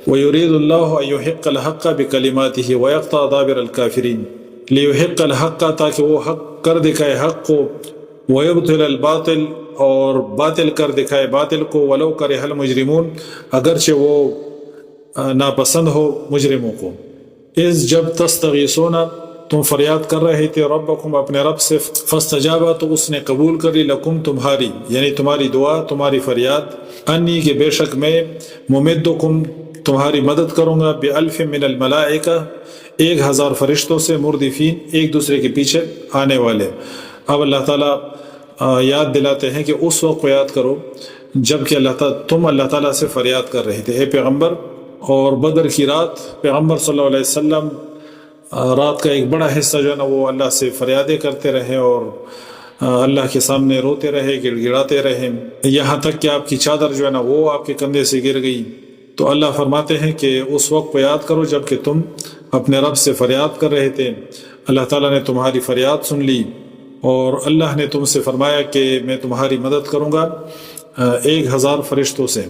وَيُرِيدُ اللَّهُ أَن يُحِقَّ الْحَقَّ بِكَلِمَاتِهِ وَيَقْطَعَ دَابِرَ الْكَافِرِينَ لِيُحِقَّ الْحَقَّ تاکہ وہ حق کر دکھائے حق کو، وَيُبْطِلَ الْبَاطِلَ اور باطل کر دکھائے باطل کو، وَلَوْ كَرِهَ الْمُجْرِمُونَ اگرچہ وہ ناپسند ہو مجرموں کو۔ اذ جب تستغیثون تم فریاد کر رہے تھے ربکم اپنے رب سے، فاستجابا تو اس نے قبول کر لی لکم تمہاری، یعنی تمہاری دعا تمہاری فریاد، انی کہ بے شک میں ممدکم تمہاری مدد کروں گا، بِأَلْفٍ مِّنَ الْمَلَائِکَةِ 1000 فرشتوں سے، مردفین ایک دوسرے کے پیچھے آنے والے۔ اب اللہ تعالیٰ یاد دلاتے ہیں کہ اس وقت کو یاد کرو جب کہ تم اللہ تعالیٰ سے فریاد کر رہے تھے اے پیغمبر، اور بدر کی رات پیغمبر صلی اللہ علیہ وسلم رات کا ایک بڑا حصہ جو ہے نا وہ اللہ سے فریادیں کرتے رہے اور اللہ کے سامنے روتے رہے، گڑ گڑاتے رہے، یہاں تک کہ آپ کی چادر جو ہے نا وہ آپ کے کندھے سے گر گئی۔ تو اللہ فرماتے ہیں کہ اس وقت کو یاد کرو جب کہ تم اپنے رب سے فریاد کر رہے تھے، اللہ تعالیٰ نے تمہاری فریاد سن لی، اور اللہ نے تم سے فرمایا کہ میں تمہاری مدد کروں گا 1000 فرشتوں سے۔